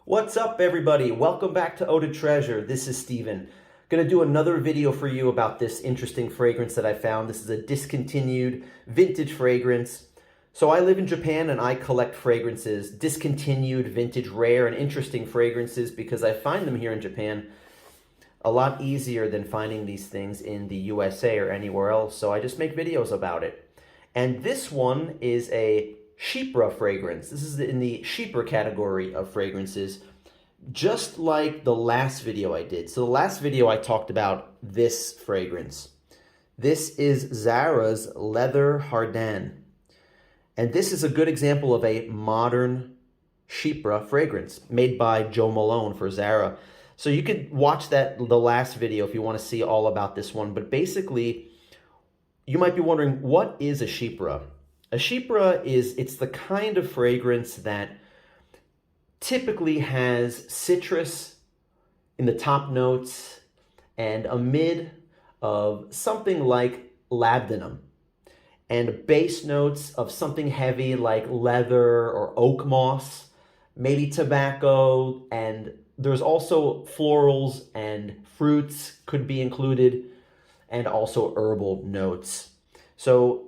What's up, everybody? Welcome back to Eau de Treasure. This is Steven. Gonna do another video for you about this interesting fragrance that I found. This is a discontinued vintage fragrance. So I live in Japan and I collect fragrances, discontinued, vintage, rare, and interesting fragrances because I find them here in Japan a lot easier than finding these things in the USA or anywhere else. So I just make videos about it. And this one is a chypre fragrance. This is in the chypre category of fragrances, just like the last video I did. So the last video I talked about this fragrance. This is Zara's Leather Hardin. And this is a good example of a modern chypre fragrance made by Joe Malone for Zara. So you could watch the last video if you want to see all about this one. But basically, you might be wondering, what is a chypre? A chypre it's the kind of fragrance that typically has citrus in the top notes and a mid of something like labdanum and base notes of something heavy like leather or oak moss, maybe tobacco, and there's also florals and fruits could be included, and also herbal notes. So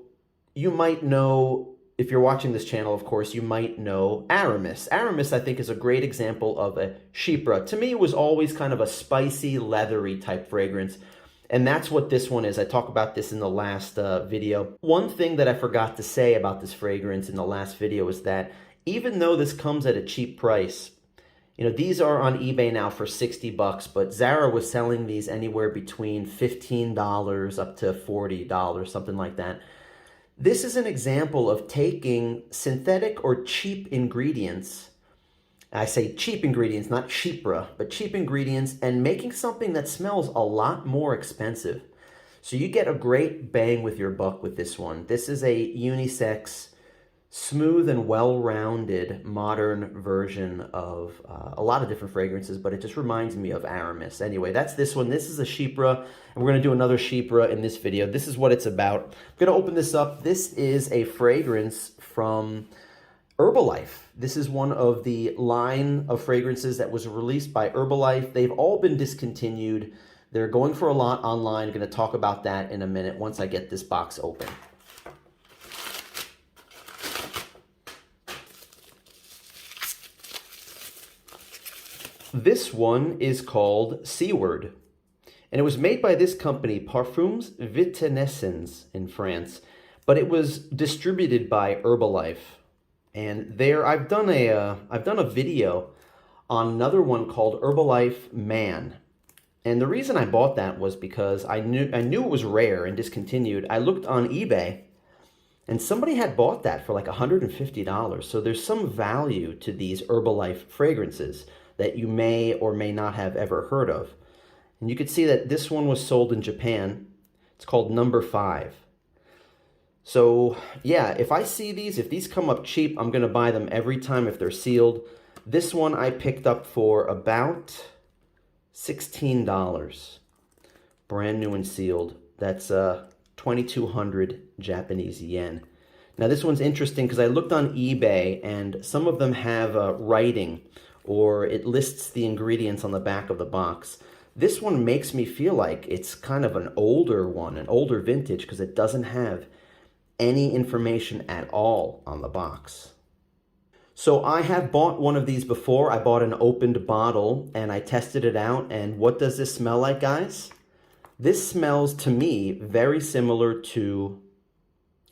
you might know, if you're watching this channel, of course, you might know Aramis. Aramis, I think, is a great example of a chypre. To me, it was always kind of a spicy, leathery type fragrance. And that's what this one is. I talked about this in the last video. One thing that I forgot to say about this fragrance in the last video is that even though this comes at a cheap price, you know, these are on eBay now for 60 bucks, but Zara was selling these anywhere between $15 up to $40, something like that. This is an example of taking synthetic or cheap ingredients. I say cheap ingredients, not chypre, but cheap ingredients, and making something that smells a lot more expensive. So you get a great bang with your buck with this one. This is a unisex, smooth and well-rounded modern version of a lot of different fragrances, but it just reminds me of Aramis. Anyway, that's this one. This is a chypre, and we're going to do another chypre in this video. This is what it's about. I'm going to open this up. This is a fragrance from Herbalife. This is one of the line of fragrances that was released by Herbalife. They've all been discontinued. They're going for a lot online. I'm going to talk about that in a minute once I get this box open. This one is called Seaward, and it was made by this company, Parfums Vitenaissance in France, but it was distributed by Herbalife. And there, I've done a video on another one called Herbalife Man, and the reason I bought that was because I knew it was rare and discontinued. I looked on eBay, and somebody had bought that for like $150. So there's some value to these Herbalife fragrances that you may or may not have ever heard of. And you could see that this one was sold in Japan. It's called number 5. So yeah, if I see these, if these come up cheap, I'm gonna buy them every time if they're sealed. This one I picked up for about $16. Brand new and sealed. That's 2,200 Japanese yen. Now this one's interesting because I looked on eBay and some of them have writing, or it lists the ingredients on the back of the box. This one makes me feel like it's kind of an older one, an older vintage, because it doesn't have any information at all on the box. So I have bought one of these before. I bought an opened bottle and I tested it out. And what does this smell like, guys? This smells to me very similar to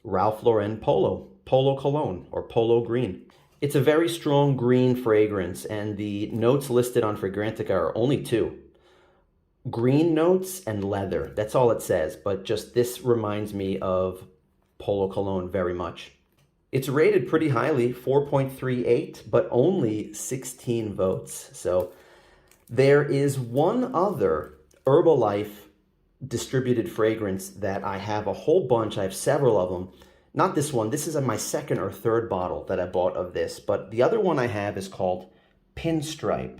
Ralph Lauren Polo cologne, or Polo green. It's a very strong green fragrance, and the notes listed on Fragrantica are only 2. Green notes and leather. That's all it says, but just this reminds me of Polo cologne very much. It's rated pretty highly, 4.38, but only 16 votes. So there is one other Herbalife distributed fragrance that I have a whole bunch. I have several of them. Not this one. This is my second or third bottle that I bought of this. But the other one I have is called Pinstripe.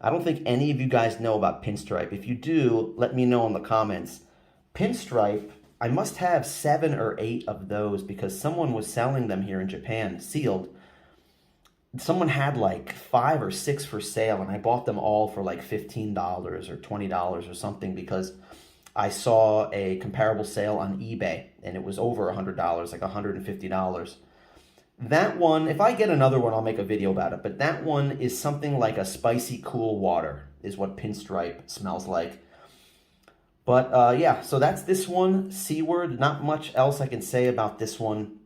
I don't think any of you guys know about Pinstripe. If you do, let me know in the comments. Pinstripe, I must have 7 or 8 of those because someone was selling them here in Japan, sealed. someone had like 5 or 6 for sale, and I bought them all for like $15 or $20 or something because I saw a comparable sale on eBay and it was over $100, like $150. That one, if I get another one, I'll make a video about it, but that one is something like a spicy cool water is what Pinstripe smells like. But yeah, so that's this one, Seaward. Not much else I can say about this one.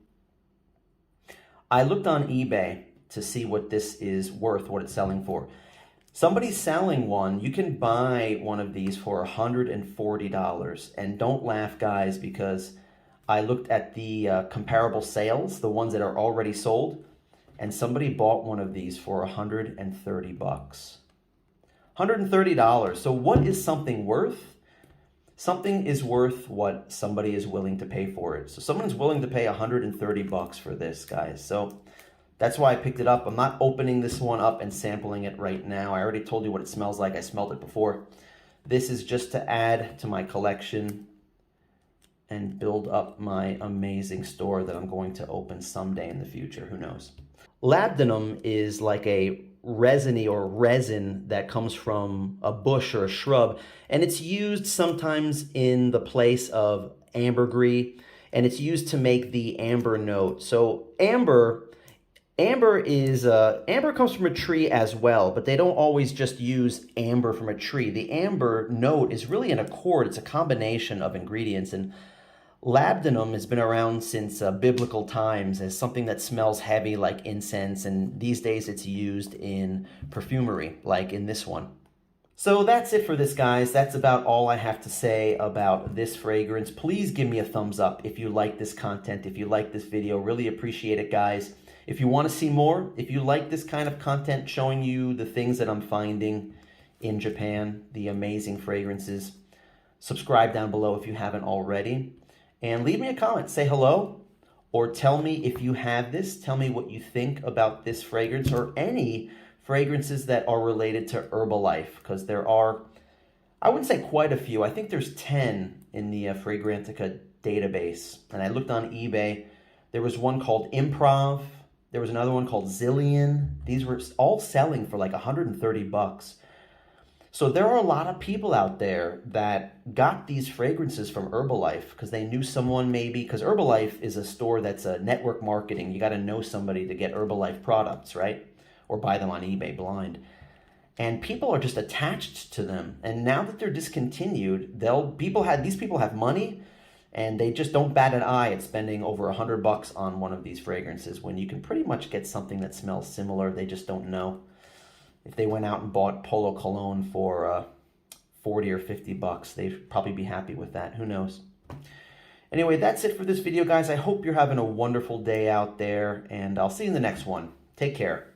I looked on eBay to see what this is worth, what it's selling for. Somebody's selling one. You can buy one of these for $140. And don't laugh, guys, because I looked at the comparable sales, the ones that are already sold, and somebody bought one of these for $130. $130. So what is something worth? Something is worth what somebody is willing to pay for it. So someone's willing to pay $130 for this, guys. So that's why I picked it up. I'm not opening this one up and sampling it right now. I already told you what it smells like. I smelled it before. This is just to add to my collection and build up my amazing store that I'm going to open someday in the future. Who knows? Labdanum is like a resiny or resin that comes from a bush or a shrub, and it's used sometimes in the place of ambergris, and it's used to make the amber note. So amber comes from a tree as well, but they don't always just use amber from a tree. The amber note is really an accord. It's a combination of ingredients, and labdanum has been around since biblical times as something that smells heavy like incense, and these days it's used in perfumery, like in this one. So that's it for this, guys. That's about all I have to say about this fragrance. Please give me a thumbs up if you like this content, if you like this video. Really appreciate it, guys. If you want to see more, if you like this kind of content showing you the things that I'm finding in Japan, the amazing fragrances, subscribe down below if you haven't already. And leave me a comment, say hello, or tell me if you have this. Tell me what you think about this fragrance or any fragrances that are related to Herbalife, because there are, I wouldn't say quite a few. I think there's 10 in the Fragrantica database. And I looked on eBay. There was one called Improv. There was another one called Zillion. These were all selling for like $130. So there are a lot of people out there that got these fragrances from Herbalife because they knew someone maybe, because Herbalife is a store that's a network marketing. You got to know somebody to get Herbalife products, right? Or buy them on eBay blind. And people are just attached to them. And now that they're discontinued, these people have money and they just don't bat an eye at spending over $100 on one of these fragrances when you can pretty much get something that smells similar. They just don't know. If they went out and bought Polo cologne for 40 or 50 bucks, they'd probably be happy with that. Who knows? Anyway, that's it for this video, guys. I hope you're having a wonderful day out there, and I'll see you in the next one. Take care.